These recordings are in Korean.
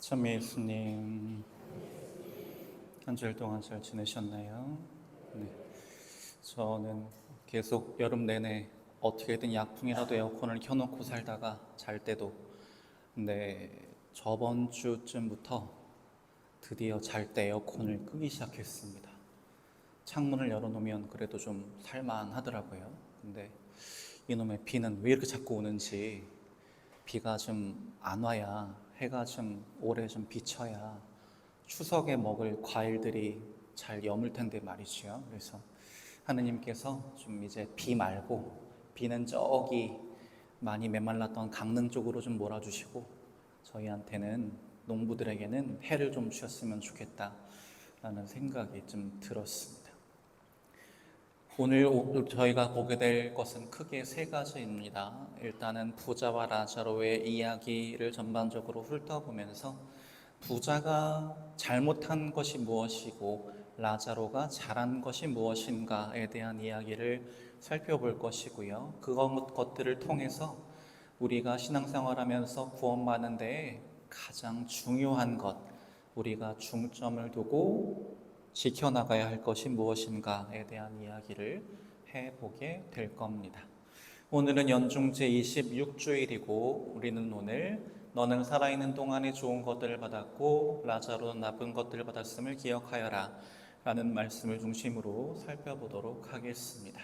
찬미 예수님, 한 주일 동안 잘 지내셨나요? 네. 저는 계속 여름 내내 어떻게든 약풍이라도 에어컨을 켜놓고 살다가 잘 때도, 근데 저번 주쯤부터 드디어 잘 때 에어컨을 끄기 시작했습니다. 창문을 열어놓으면 그래도 좀 살만하더라고요. 근데 이놈의 비는 왜 이렇게 자꾸 오는지, 비가 좀 안 와야, 해가 좀 오래 좀 비쳐야 추석에 먹을 과일들이 잘 여물 텐데 말이지요. 그래서 하느님께서 좀 이제 비 말고, 비는 저기 많이 메말랐던 강릉 쪽으로 좀 몰아주시고, 저희한테는, 농부들에게는 해를 좀 주셨으면 좋겠다라는 생각이 좀 들었습니다. 오늘 저희가 보게 될 것은 크게 세 가지입니다. 일단은 부자와 라자로의 이야기를 전반적으로 훑어보면서 부자가 잘못한 것이 무엇이고 라자로가 잘한 것이 무엇인가에 대한 이야기를 살펴볼 것이고요. 그것들을 통해서 우리가 신앙생활하면서 구원받는 데에 가장 중요한 것, 우리가 중점을 두고 지켜나가야 할 것이 무엇인가에 대한 이야기를 해보게 될 겁니다. 오늘은 연중제 26주일이고 우리는 오늘 너는 살아있는 동안에 좋은 것들을 받았고 라자로는 나쁜 것들을 받았음을 기억하여라 라는 말씀을 중심으로 살펴보도록 하겠습니다.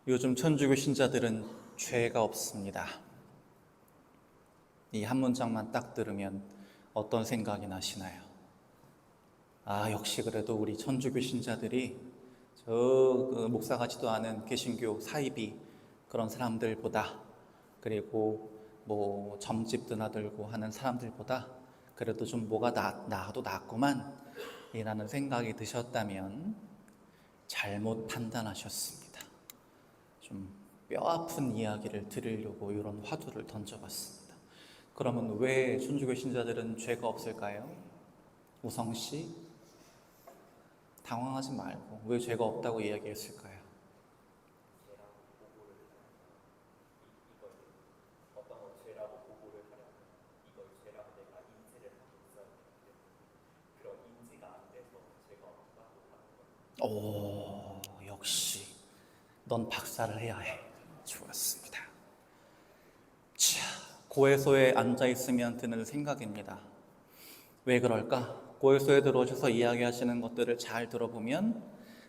요즘 천주교 신자들은 죄가 없습니다. 이 한 문장만 딱 들으면 어떤 생각이 나시나요? 역시 그래도 우리 천주교 신자들이 목사 같지도 않은 개신교 사이비 그런 사람들보다, 그리고 뭐 점집 드나들고 하는 사람들보다 그래도 좀 뭐가 나아도 낫구만 이라는 생각이 드셨다면 잘못 판단하셨습니다. 좀 뼈아픈 이야기를 들으려고 이런 화두를 던져봤습니다. 그러면 왜 천주교 신자들은 죄가 없을까요? 우성씨, 당황하지 말고 왜 죄가 없다고 이야기했을까요? 오, 역시 넌 박사를 해야 해. 좋았습니다. 자, 고해소에 앉아있으면 드는 생각입니다. 왜 그럴까? 고해소에 들어오셔서 이야기하시는 것들을 잘 들어보면,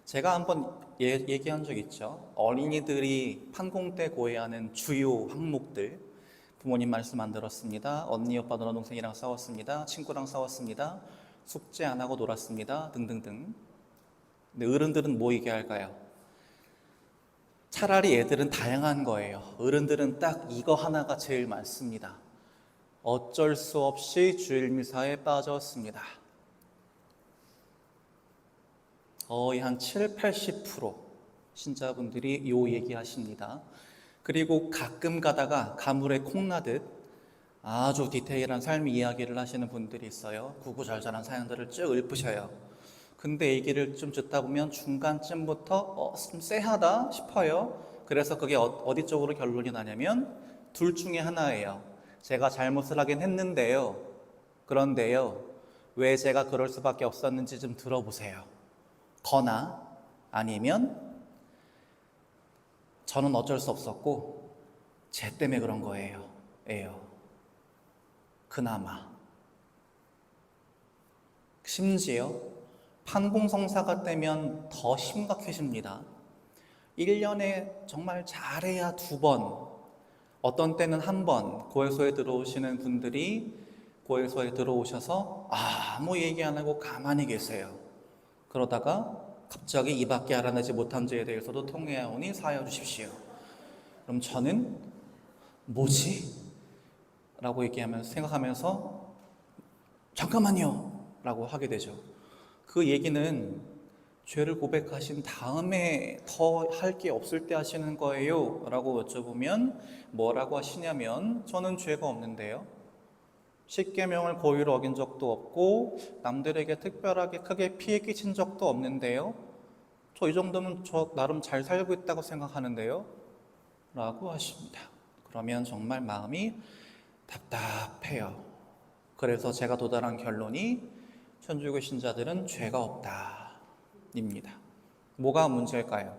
제가 한번 얘기한 적 있죠. 어린이들이 판공 때 고해하는 주요 항목들, 부모님 말씀 안 들었습니다, 언니 오빠 누나 동생이랑 싸웠습니다, 친구랑 싸웠습니다, 숙제 안 하고 놀았습니다 등등등. 근데 어른들은 뭐 얘기할까요? 차라리 애들은 다양한 거예요. 어른들은 딱 이거 하나가 제일 많습니다. 어쩔 수 없이 주일 미사에 빠졌습니다. 거의 한 7, 80% 신자분들이 요 얘기하십니다. 그리고 가끔 가다가 가물에 콩나듯 아주 디테일한 삶 이야기를 하시는 분들이 있어요. 구구절절한 사연들을 쭉 읊으셔요. 근데 얘기를 좀 듣다 보면 중간쯤부터 좀 쎄하다 싶어요. 그래서 그게 어디 쪽으로 결론이 나냐면 둘 중에 하나예요. 제가 잘못을 하긴 했는데요, 그런데요, 왜 제가 그럴 수밖에 없었는지 좀 들어보세요. 거나 아니면 저는 어쩔 수 없었고 쟤 때문에 그런 거예요. 그나마. 심지어 판공성사가 되면 더 심각해집니다. 1년에 정말 잘해야 2번, 어떤 때는 1번 고해소에 들어오시는 분들이 고해소에 들어오셔서 아무 얘기 안 하고 가만히 계세요. 그러다가 갑자기 이 밖에 알아내지 못한 죄에 대해서도 통회하오니 사하여 주십시오. 그럼 저는 뭐지? 라고 생각하면서 잠깐만요 라고 하게 되죠. 그 얘기는 죄를 고백하신 다음에 더 할 게 없을 때 하시는 거예요 라고 여쭤보면 뭐라고 하시냐면, 저는 죄가 없는데요, 십계명을 고의로 어긴 적도 없고 남들에게 특별하게 크게 피해 끼친 적도 없는데요, 저 이 정도면 저 나름 잘 살고 있다고 생각하는데요 라고 하십니다. 그러면 정말 마음이 답답해요. 그래서 제가 도달한 결론이 천주교 신자들은 죄가 없다입니다. 뭐가 문제일까요?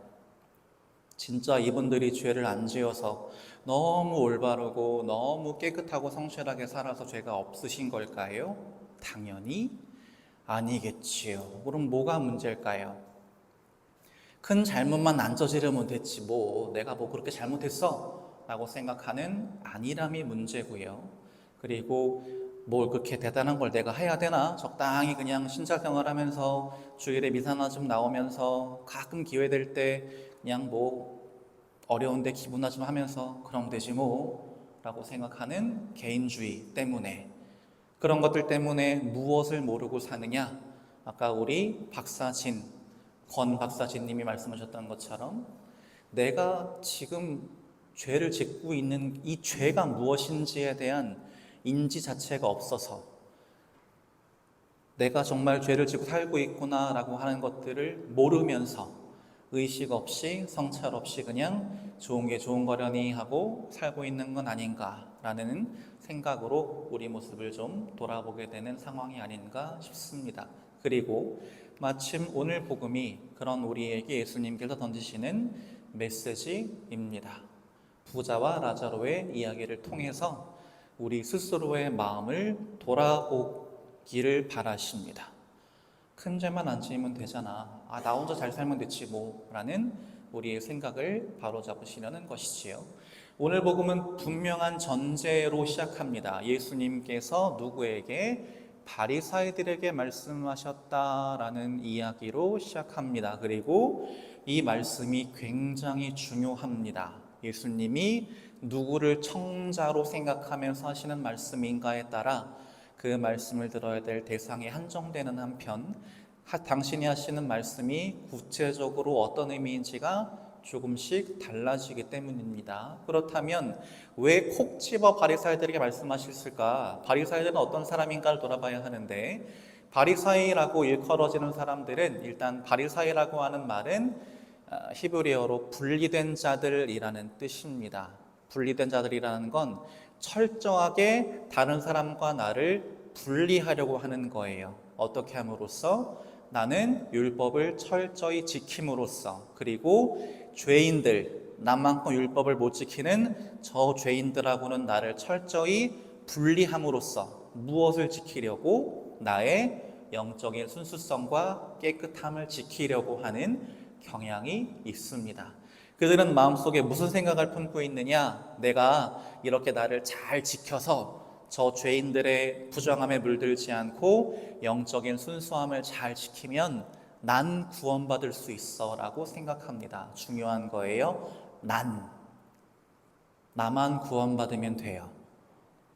진짜 이분들이 죄를 안 지어서 너무 올바르고 너무 깨끗하고 성실하게 살아서 죄가 없으신 걸까요? 당연히 아니겠지요. 그럼 뭐가 문제일까요? 큰 잘못만 안 저지르면 됐지 뭐 내가 뭐 그렇게 잘못했어? 라고 생각하는 안일함이 문제고요. 그리고 뭘 그렇게 대단한 걸 내가 해야 되나? 적당히 그냥 신자생활 하면서 주일에 미사나 좀 나오면서 가끔 기회 될 때 그냥 뭐 어려운데 기분나 좀 하면서 그럼 되지 뭐 라고 생각하는 개인주의 때문에, 그런 것들 때문에 무엇을 모르고 사느냐? 아까 우리 권 박사진님이 말씀하셨던 것처럼 내가 지금 죄를 짓고 있는 이 죄가 무엇인지에 대한 인지 자체가 없어서 내가 정말 죄를 짓고 살고 있구나라고 하는 것들을 모르면서 의식 없이 성찰 없이 그냥 좋은 게 좋은 거려니 하고 살고 있는 건 아닌가라는 생각으로 우리 모습을 좀 돌아보게 되는 상황이 아닌가 싶습니다. 그리고 마침 오늘 복음이 그런 우리에게 예수님께서 던지시는 메시지입니다. 부자와 라자로의 이야기를 통해서 우리 스스로의 마음을 돌아보기를 바라십니다. 큰 죄만 안 지으면 되잖아. 나 혼자 잘 살면 됐지 뭐 라는 우리의 생각을 바로잡으시려는 것이지요. 오늘 복음은 분명한 전제로 시작합니다. 예수님께서 누구에게? 바리사이들에게 말씀하셨다라는 이야기로 시작합니다. 그리고 이 말씀이 굉장히 중요합니다. 예수님이 누구를 청자로 생각하면서 하시는 말씀인가에 따라 그 말씀을 들어야 될 대상이 한정되는 한편, 당신이 하시는 말씀이 구체적으로 어떤 의미인지가 조금씩 달라지기 때문입니다. 그렇다면 왜 콕 집어 바리사이들에게 말씀하셨을까? 바리사이들은 어떤 사람인가를 돌아봐야 하는데, 바리사이라고 일컬어지는 사람들은, 일단 바리사이라고 하는 말은 히브리어로 분리된 자들이라는 뜻입니다. 분리된 자들이라는 건 철저하게 다른 사람과 나를 분리하려고 하는 거예요. 어떻게 함으로써? 나는 율법을 철저히 지킴으로써, 그리고 죄인들, 나만큼 율법을 못 지키는 저 죄인들하고는 나를 철저히 분리함으로써 무엇을 지키려고? 나의 영적인 순수성과 깨끗함을 지키려고 하는 경향이 있습니다. 그들은 마음속에 무슨 생각을 품고 있느냐? 내가 이렇게 나를 잘 지켜서 저 죄인들의 부정함에 물들지 않고 영적인 순수함을 잘 지키면 난 구원받을 수 있어 라고 생각합니다. 중요한 거예요. 나만 구원받으면 돼요.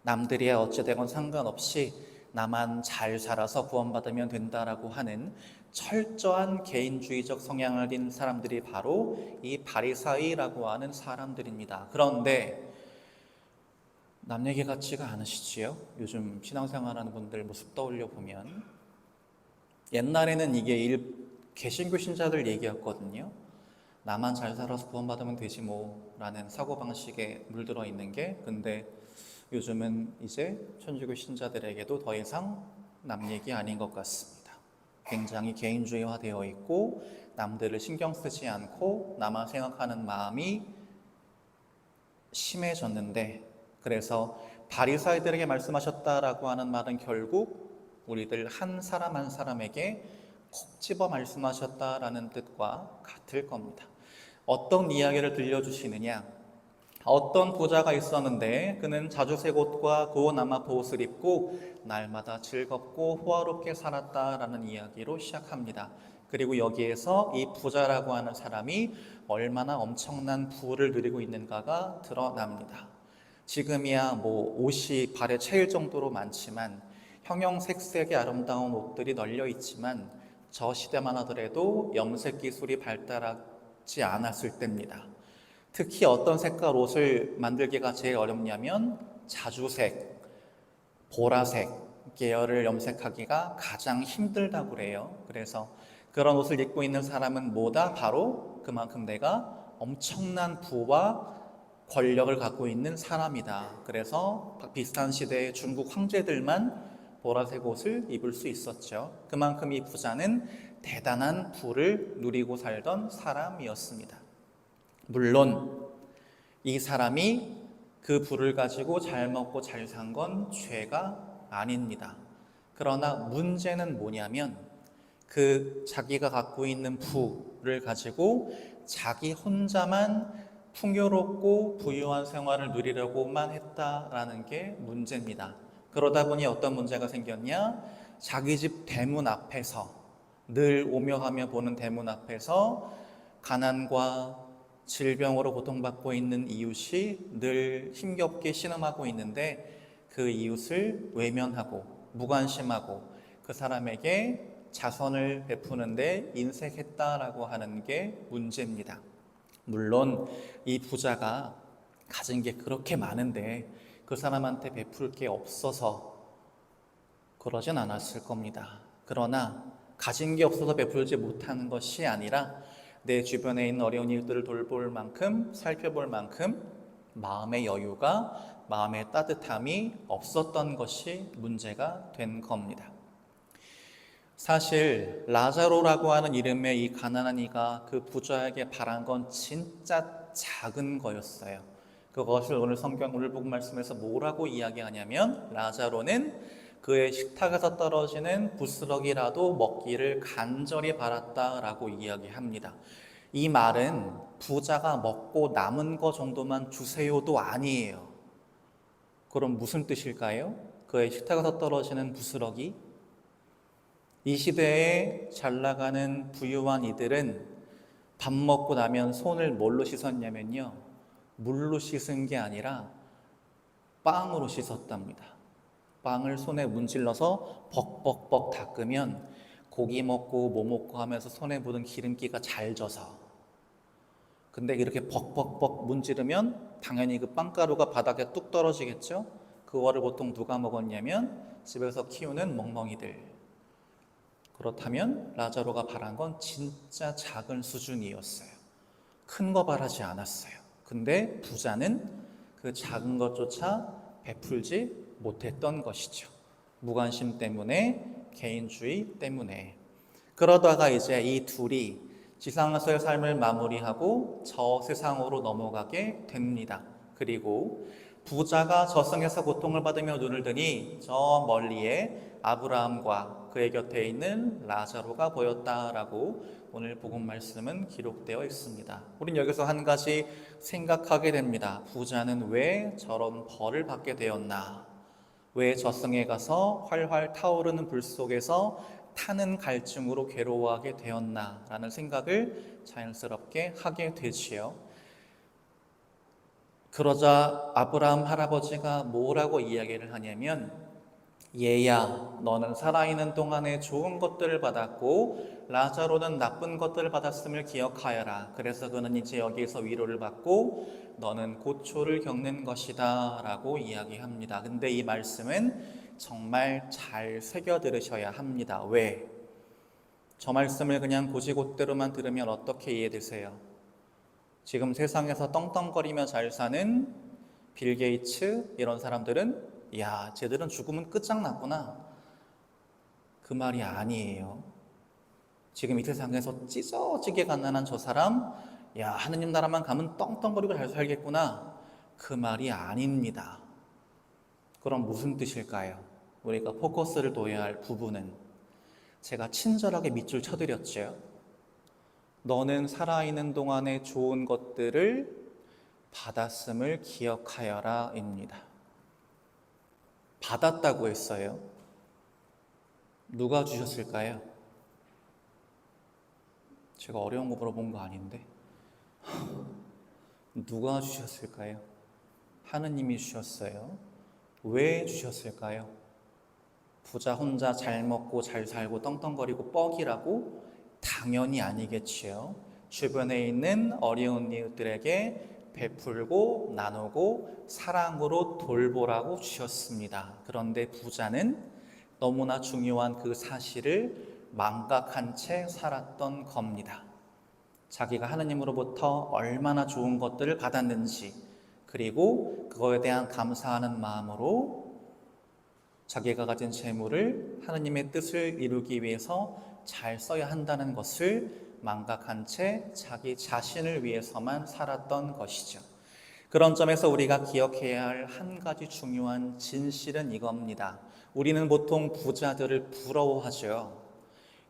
남들이 어찌되건 상관없이 나만 잘 살아서 구원받으면 된다라고 하는 철저한 개인주의적 성향을 띤 사람들이 바로 이 바리사이라고 하는 사람들입니다. 그런데 남 얘기 같지가 않으시지요? 요즘 신앙생활하는 분들 모습 떠올려 보면 옛날에는 이게 개신교 신자들 얘기였거든요. 나만 잘 살아서 구원받으면 되지 뭐 라는 사고방식에 물들어 있는 게, 근데 요즘은 이제 천주교 신자들에게도 더 이상 남 얘기 아닌 것 같습니다. 굉장히 개인주의화되어 있고 남들을 신경 쓰지 않고 나만 생각하는 마음이 심해졌는데, 그래서 바리사이들에게 말씀하셨다라고 하는 말은 결국 우리들 한 사람 한 사람에게 콕 집어 말씀하셨다라는 뜻과 같을 겁니다. 어떤 이야기를 들려주시느냐? 어떤 부자가 있었는데 그는 자주 새 옷과 고운 아마포 옷을 입고 날마다 즐겁고 호화롭게 살았다라는 이야기로 시작합니다. 그리고 여기에서 이 부자라고 하는 사람이 얼마나 엄청난 부를 누리고 있는가가 드러납니다. 지금이야 뭐 옷이 발에 채일 정도로 많지만, 형형색색의 아름다운 옷들이 널려 있지만 저 시대만 하더라도 염색 기술이 발달하지 않았을 때입니다. 특히 어떤 색깔 옷을 만들기가 제일 어렵냐면 자주색, 보라색 계열을 염색하기가 가장 힘들다고 그래요. 그래서 그런 옷을 입고 있는 사람은 뭐다? 바로 그만큼 내가 엄청난 부와 권력을 갖고 있는 사람이다. 그래서 비슷한 시대의 중국 황제들만 보라색 옷을 입을 수 있었죠. 그만큼 이 부자는 대단한 부를 누리고 살던 사람이었습니다. 물론 이 사람이 그 부를 가지고 잘 먹고 잘 산 건 죄가 아닙니다. 그러나 문제는 뭐냐면 그 자기가 갖고 있는 부를 가지고 자기 혼자만 풍요롭고 부유한 생활을 누리려고만 했다라는 게 문제입니다. 그러다 보니 어떤 문제가 생겼냐? 자기 집 대문 앞에서, 늘 오며 가며 보는 대문 앞에서 가난과 질병으로 고통받고 있는 이웃이 늘 힘겹게 신음하고 있는데 그 이웃을 외면하고 무관심하고 그 사람에게 자선을 베푸는데 인색했다라고 하는 게 문제입니다. 물론 이 부자가 가진 게 그렇게 많은데 그 사람한테 베풀 게 없어서 그러진 않았을 겁니다. 그러나 가진 게 없어서 베풀지 못하는 것이 아니라 내 주변에 있는 어려운 이들을 돌볼 만큼, 살펴볼 만큼 마음의 여유가, 마음의 따뜻함이 없었던 것이 문제가 된 겁니다. 사실 라자로라고 하는 이름의 이 가난한 이가 그 부자에게 바란 건 진짜 작은 거였어요. 그것을 오늘 복음 말씀에서 뭐라고 이야기하냐면 라자로는 그의 식탁에서 떨어지는 부스러기라도 먹기를 간절히 바랐다라고 이야기합니다. 이 말은 부자가 먹고 남은 거 정도만 주세요도 아니에요. 그럼 무슨 뜻일까요? 그의 식탁에서 떨어지는 부스러기? 이 시대에 잘 나가는 부유한 이들은 밥 먹고 나면 손을 뭘로 씻었냐면요, 물로 씻은 게 아니라 빵으로 씻었답니다. 빵을 손에 문질러서 벅벅벅 닦으면 고기 먹고 뭐 먹고 하면서 손에 묻은 기름기가 잘 져서, 근데 이렇게 벅벅벅 문지르면 당연히 그 빵가루가 바닥에 뚝 떨어지겠죠. 그거를 보통 누가 먹었냐면 집에서 키우는 멍멍이들. 그렇다면 라자로가 바란 건 진짜 작은 수준이었어요. 큰 거 바라지 않았어요. 근데 부자는 그 작은 것조차 베풀지 못했던 것이죠. 무관심 때문에, 개인주의 때문에. 그러다가 이제 이 둘이 지상에서의 삶을 마무리하고 저 세상으로 넘어가게 됩니다. 그리고 부자가 저승에서 고통을 받으며 눈을 드니 저 멀리에 아브라함과 그의 곁에 있는 라자로가 보였다라고 오늘 복음 말씀은 기록되어 있습니다. 우린 여기서 한 가지 생각하게 됩니다. 부자는 왜 저런 벌을 받게 되었나? 왜 저승에 가서 활활 타오르는 불 속에서 타는 갈증으로 괴로워하게 되었나? 라는 생각을 자연스럽게 하게 되지요. 그러자 아브라함 할아버지가 뭐라고 이야기를 하냐면, 얘야, 너는 살아있는 동안에 좋은 것들을 받았고 라자로는 나쁜 것들을 받았음을 기억하여라. 그래서 그는 이제 여기에서 위로를 받고 너는 고초를 겪는 것이다 라고 이야기합니다. 근데 이 말씀은 정말 잘 새겨 들으셔야 합니다. 왜? 저 말씀을 그냥 고지곳대로만 들으면 어떻게 이해되세요? 지금 세상에서 떵떵거리며 잘 사는 빌 게이츠 이런 사람들은 야, 쟤들은 죽으면 끝장났구나. 그 말이 아니에요. 지금 이 세상에서 찢어지게 가난한 저 사람, 야, 하느님 나라만 가면 떵떵거리고 잘 살겠구나. 그 말이 아닙니다. 그럼 무슨 뜻일까요? 우리가 포커스를 둬야 할 부분은 제가 친절하게 밑줄 쳐드렸죠. 너는 살아있는 동안에 좋은 것들을 받았음을 기억하여라 입니다. 받았다고 했어요. 누가 주셨을까요? 제가 어려운 거 물어본 거 아닌데 누가 주셨을까요? 하느님이 주셨어요. 왜 주셨을까요? 부자 혼자 잘 먹고 잘 살고 떵떵거리고 뻑이라고? 당연히 아니겠지요. 주변에 있는 어려운 이웃들에게 베풀고 나누고 사랑으로 돌보라고 주셨습니다. 그런데 부자는 너무나 중요한 그 사실을 망각한 채 살았던 겁니다. 자기가 하느님으로부터 얼마나 좋은 것들을 받았는지, 그리고 그거에 대한 감사하는 마음으로 자기가 가진 재물을 하느님의 뜻을 이루기 위해서 잘 써야 한다는 것을 망각한 채 자기 자신을 위해서만 살았던 것이죠. 그런 점에서 우리가 기억해야 할 한 가지 중요한 진실은 이겁니다. 우리는 보통 부자들을 부러워하죠.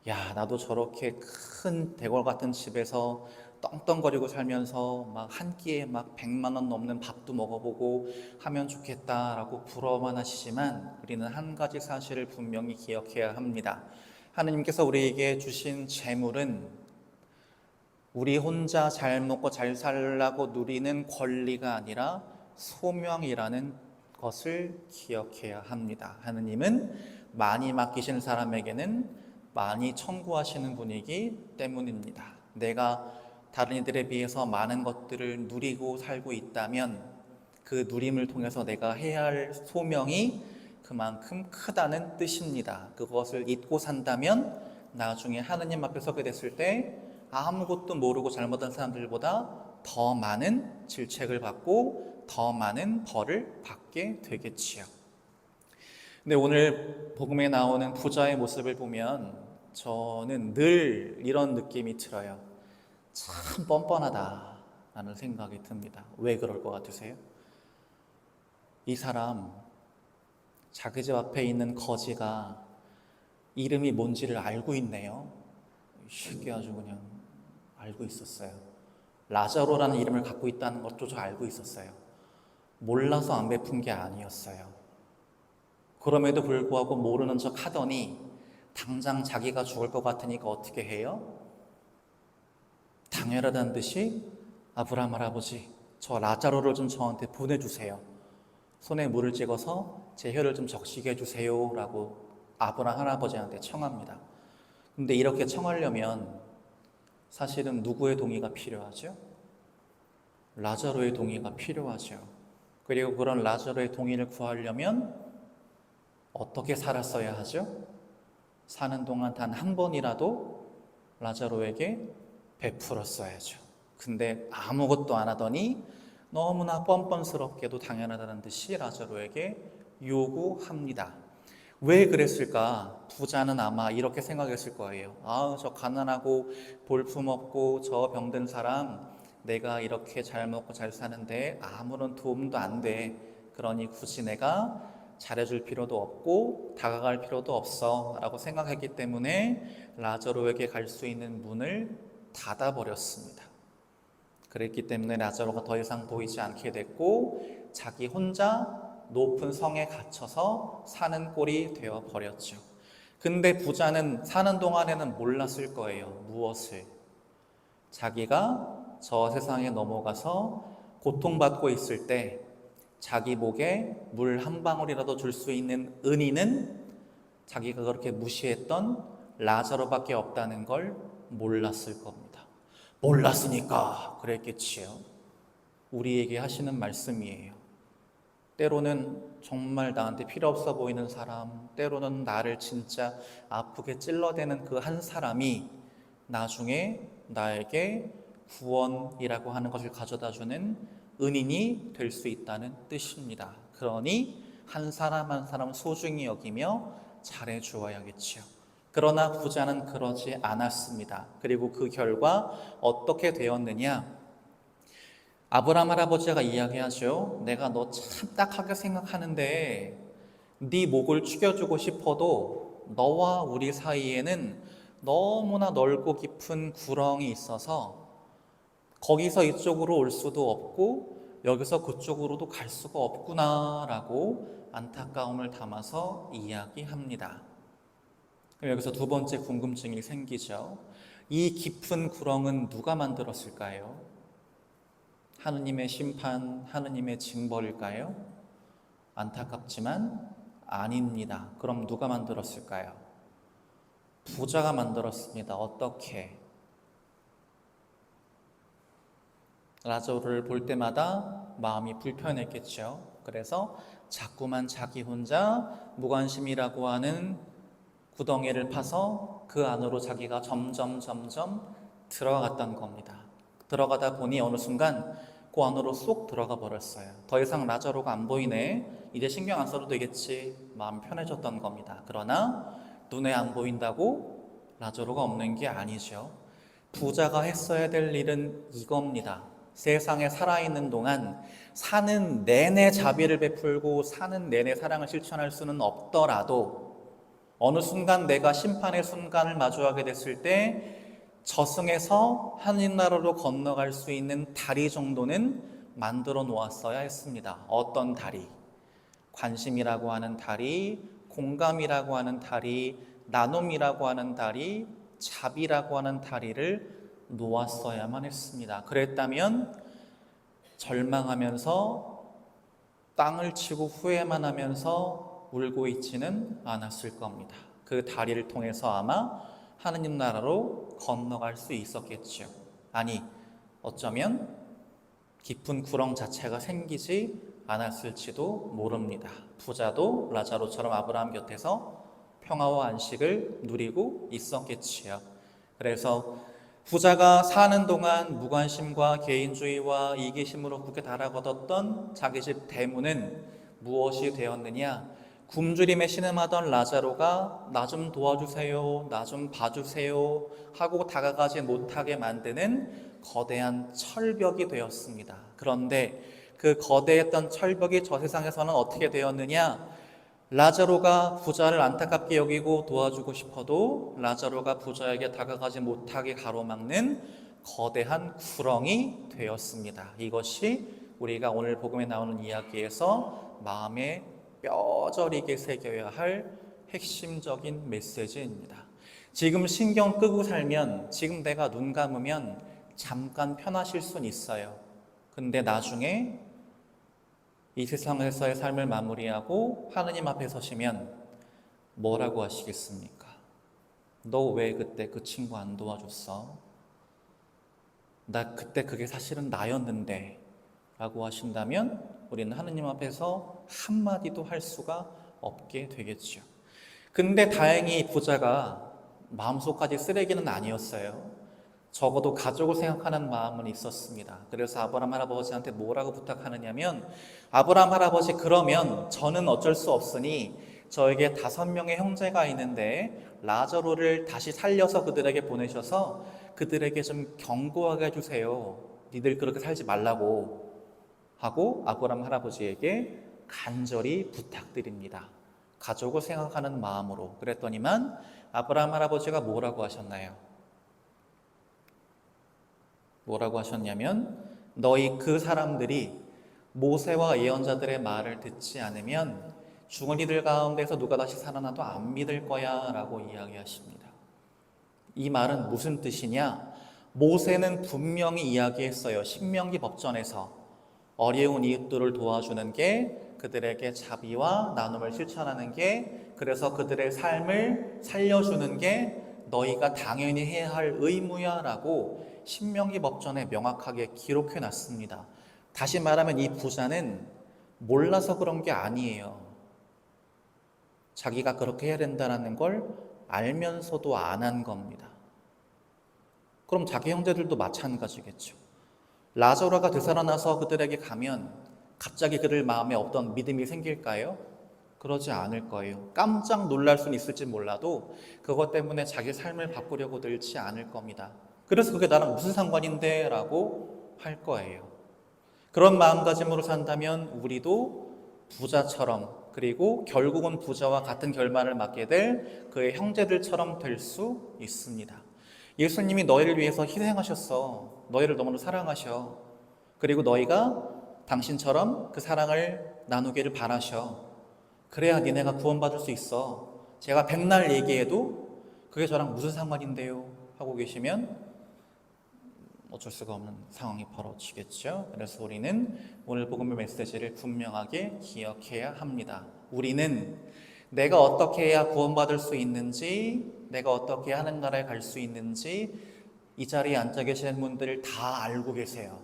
야, 나도 저렇게 큰 대궐 같은 집에서 떵떵거리고 살면서 막 한 끼에 막 100만 원 넘는 밥도 먹어보고 하면 좋겠다라고 부러워만 하시지만 우리는 한 가지 사실을 분명히 기억해야 합니다. 하느님께서 우리에게 주신 재물은 우리 혼자 잘 먹고 잘 살라고 누리는 권리가 아니라 소명이라는 것을 기억해야 합니다. 하느님은 많이 맡기신 사람에게는 많이 청구하시는 분이기 때문입니다. 내가 다른 이들에 비해서 많은 것들을 누리고 살고 있다면 그 누림을 통해서 내가 해야 할 소명이 그만큼 크다는 뜻입니다. 그것을 잊고 산다면 나중에 하느님 앞에 서게 됐을 때 아무것도 모르고 잘못한 사람들보다 더 많은 질책을 받고 더 많은 벌을 받게 되겠지요. 근데 오늘 복음에 나오는 부자의 모습을 보면 저는 늘 이런 느낌이 들어요. 참 뻔뻔하다라는 생각이 듭니다. 왜 그럴 것 같으세요? 이 사람 자기 집 앞에 있는 거지가 이름이 뭔지를 알고 있네요. 쉽게 아주 그냥 알고 있었어요. 라자로라는 이름을 갖고 있다는 것조차 알고 있었어요. 몰라서 안 베푼 게 아니었어요. 그럼에도 불구하고 모르는 척 하더니 당장 자기가 죽을 것 같으니까 어떻게 해요? 당연하다는 듯이 아브라함 할아버지, 저 라자로를 좀 저한테 보내주세요. 손에 물을 찍어서 제 혀를 좀 적시게 해주세요 라고 아브라함 할아버지한테 청합니다. 근데 이렇게 청하려면 사실은 누구의 동의가 필요하죠? 라자로의 동의가 필요하죠. 그리고 그런 라자로의 동의를 구하려면 어떻게 살았어야 하죠? 사는 동안 단 한 번이라도 라자로에게 베풀었어야죠. 근데 아무것도 안 하더니 너무나 뻔뻔스럽게도 당연하다는 듯이 라자로에게 요구합니다. 왜 그랬을까? 부자는 아마 이렇게 생각했을 거예요. 저 가난하고 볼품없고 저 병든 사람 내가 이렇게 잘 먹고 잘 사는데 아무런 도움도 안 돼. 그러니 굳이 내가 잘해줄 필요도 없고 다가갈 필요도 없어 라고 생각했기 때문에 라자로에게 갈 수 있는 문을 닫아버렸습니다. 그랬기 때문에 라자로가 더 이상 보이지 않게 됐고 자기 혼자 높은 성에 갇혀서 사는 꼴이 되어버렸죠. 근데 부자는 사는 동안에는 몰랐을 거예요. 무엇을? 자기가 저 세상에 넘어가서 고통받고 있을 때 자기 목에 물 한 방울이라도 줄 수 있는 은인은 자기가 그렇게 무시했던 라자로밖에 없다는 걸 몰랐을 겁니다. 몰랐으니까 그랬겠지요. 우리에게 하시는 말씀이에요. 때로는 정말 나한테 필요 없어 보이는 사람, 때로는 나를 진짜 아프게 찔러대는 그 한 사람이 나중에 나에게 구원이라고 하는 것을 가져다주는 은인이 될 수 있다는 뜻입니다. 그러니 한 사람 한 사람 소중히 여기며 잘해주어야겠지요. 그러나 부자는 그러지 않았습니다. 그리고 그 결과 어떻게 되었느냐? 아브라함 할아버지가 이야기하죠. 내가 너 참 딱하게 생각하는데 네 목을 축여주고 싶어도 너와 우리 사이에는 너무나 넓고 깊은 구렁이 있어서 거기서 이쪽으로 올 수도 없고 여기서 그쪽으로도 갈 수가 없구나라고 안타까움을 담아서 이야기합니다. 그럼 여기서 두 번째 궁금증이 생기죠. 이 깊은 구렁은 누가 만들었을까요? 하느님의 심판, 하느님의 징벌일까요? 안타깝지만 아닙니다. 그럼 누가 만들었을까요? 부자가 만들었습니다. 어떻게? 라자로를 볼 때마다 마음이 불편했겠죠. 그래서 자꾸만 자기 혼자 무관심이라고 하는 구덩이를 파서 그 안으로 자기가 점점 들어갔던 겁니다. 들어가다 보니 어느 순간 그 안으로 쏙 들어가 버렸어요. 더 이상 라자로가 안 보이네. 이제 신경 안 써도 되겠지. 마음 편해졌던 겁니다. 그러나 눈에 안 보인다고 라자로가 없는 게 아니죠. 부자가 했어야 될 일은 이겁니다. 세상에 살아있는 동안 사는 내내 자비를 베풀고 사는 내내 사랑을 실천할 수는 없더라도 어느 순간 내가 심판의 순간을 마주하게 됐을 때 저승에서 하나님 나라로 건너갈 수 있는 다리 정도는 만들어 놓았어야 했습니다. 어떤 다리? 관심이라고 하는 다리, 공감이라고 하는 다리, 나눔이라고 하는 다리, 자비라고 하는 다리를 놓았어야만 했습니다. 그랬다면 절망하면서 땅을 치고 후회만 하면서 울고 있지는 않았을 겁니다. 그 다리를 통해서 아마 하느님 나라로 건너갈 수 있었겠죠. 아니, 어쩌면 깊은 구렁 자체가 생기지 않았을지도 모릅니다. 부자도 라자로처럼 아브라함 곁에서 평화와 안식을 누리고 있었겠지요. 그래서 부자가 사는 동안 무관심과 개인주의와 이기심으로 굳게 달아걷었던 자기 집 대문은 무엇이 되었느냐? 굶주림에 신음하던 라자로가 나 좀 도와주세요, 나 좀 봐주세요 하고 다가가지 못하게 만드는 거대한 철벽이 되었습니다. 그런데 그 거대했던 철벽이 저 세상에서는 어떻게 되었느냐? 라자로가 부자를 안타깝게 여기고 도와주고 싶어도 라자로가 부자에게 다가가지 못하게 가로막는 거대한 구렁이 되었습니다. 이것이 우리가 오늘 복음에 나오는 이야기에서 마음에 뼈저리게 새겨야 할 핵심적인 메시지입니다. 지금 신경 끄고 살면, 지금 내가 눈 감으면 잠깐 편하실 수는 있어요. 근데 나중에 이 세상에서의 삶을 마무리하고 하느님 앞에 서시면 뭐라고 하시겠습니까? 너 왜 그때 그 친구 안 도와줬어? 나 그때 그게 사실은 나였는데 라고 하신다면 우리는 하느님 앞에서 한마디도 할 수가 없게 되겠죠. 근데 다행히 부자가 마음속까지 쓰레기는 아니었어요. 적어도 가족을 생각하는 마음은 있었습니다. 그래서 아브라함 할아버지한테 뭐라고 부탁하느냐면, 아브라함 할아버지, 그러면 저는 어쩔 수 없으니 저에게 5명의 형제가 있는데 라자로를 다시 살려서 그들에게 보내셔서 그들에게 좀 경고하게 해주세요. 니들 그렇게 살지 말라고 하고 아브라함 할아버지에게 간절히 부탁드립니다. 가족을 생각하는 마음으로. 그랬더니만 아브라함 할아버지가 뭐라고 하셨나요? 뭐라고 하셨냐면, 너희 그 사람들이 모세와 예언자들의 말을 듣지 않으면 죽은 이들 가운데서 누가 다시 살아나도 안 믿을 거야 라고 이야기하십니다. 이 말은 무슨 뜻이냐? 모세는 분명히 이야기했어요. 신명기 법전에서 어려운 이웃들을 도와주는 게, 그들에게 자비와 나눔을 실천하는 게, 그래서 그들의 삶을 살려주는 게 너희가 당연히 해야 할 의무야 라고 신명기 법전에 명확하게 기록해 놨습니다. 다시 말하면 이 부자는 몰라서 그런 게 아니에요. 자기가 그렇게 해야 된다는 걸 알면서도 안 한 겁니다. 그럼 자기 형제들도 마찬가지겠죠. 라자로가 되살아나서 그들에게 가면 갑자기 그들 마음에 어떤 믿음이 생길까요? 그러지 않을 거예요. 깜짝 놀랄 수는 있을지 몰라도 그것 때문에 자기 삶을 바꾸려고 들지 않을 겁니다. 그래서 그게 나랑 무슨 상관인데? 라고 할 거예요. 그런 마음가짐으로 산다면 우리도 부자처럼, 그리고 결국은 부자와 같은 결말을 맞게 될 그의 형제들처럼 될 수 있습니다. 예수님이 너희를 위해서 희생하셨어. 너희를 너무나 사랑하셔. 그리고 너희가 당신처럼 그 사랑을 나누기를 바라셔. 그래야 니네가 구원받을 수 있어. 제가 백날 얘기해도 그게 저랑 무슨 상관인데요? 하고 계시면 어쩔 수가 없는 상황이 벌어지겠죠. 그래서 우리는 오늘 복음의 메시지를 분명하게 기억해야 합니다. 우리는 내가 어떻게 해야 구원받을 수 있는지, 내가 어떻게 하는 나라에 갈 수 있는지 이 자리에 앉아 계시는 분들 다 알고 계세요.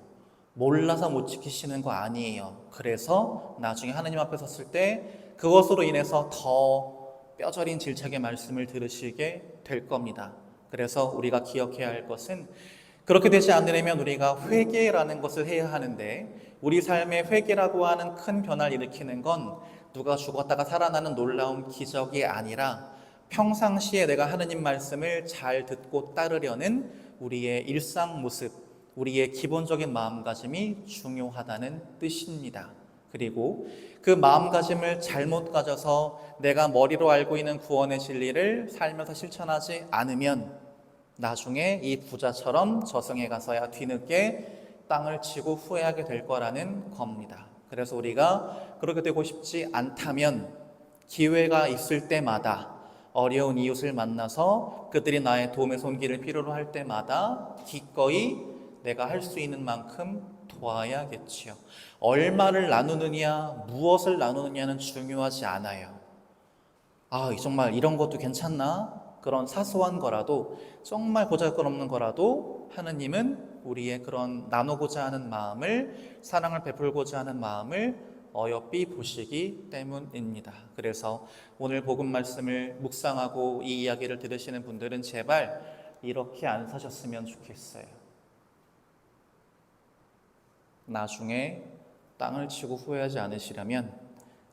몰라서 못 지키시는 거 아니에요. 그래서 나중에 하나님 앞에 섰을 때 그것으로 인해서 더 뼈저린 질책의 말씀을 들으시게 될 겁니다. 그래서 우리가 기억해야 할 것은 그렇게 되지 않으려면 우리가 회개라는 것을 해야 하는데, 우리 삶의 회개라고 하는 큰 변화를 일으키는 건 누가 죽었다가 살아나는 놀라운 기적이 아니라 평상시에 내가 하느님 말씀을 잘 듣고 따르려는 우리의 일상 모습, 우리의 기본적인 마음가짐이 중요하다는 뜻입니다. 그리고 그 마음가짐을 잘못 가져서 내가 머리로 알고 있는 구원의 진리를 살면서 실천하지 않으면 나중에 이 부자처럼 저승에 가서야 뒤늦게 땅을 치고 후회하게 될 거라는 겁니다. 그래서 우리가 그렇게 되고 싶지 않다면 기회가 있을 때마다 어려운 이웃을 만나서 그들이 나의 도움의 손길을 필요로 할 때마다 기꺼이 내가 할 수 있는 만큼 도와야겠지요. 얼마를 나누느냐, 무엇을 나누느냐는 중요하지 않아요. 정말 이런 것도 괜찮나? 그런 사소한 거라도, 정말 보잘것없는 거라도 하느님은 우리의 그런 나누고자 하는 마음을, 사랑을 베풀고자 하는 마음을 어여삐 보시기 때문입니다. 그래서 오늘 복음 말씀을 묵상하고 이 이야기를 들으시는 분들은 제발 이렇게 안 사셨으면 좋겠어요. 나중에 땅을 치고 후회하지 않으시려면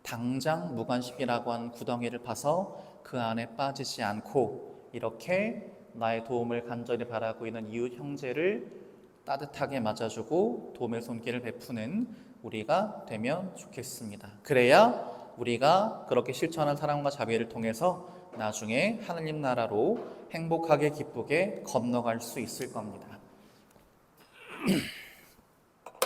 당장 무관심이라고 하는 구덩이를 파서 그 안에 빠지지 않고 이렇게 나의 도움을 간절히 바라고 있는 이웃 형제를 따뜻하게 맞아주고 도움의 손길을 베푸는 우리가 되면 좋겠습니다. 그래야 우리가 그렇게 실천한 사랑과 자비를 통해서 나중에 하느님 나라로 행복하게 기쁘게 건너갈 수 있을 겁니다.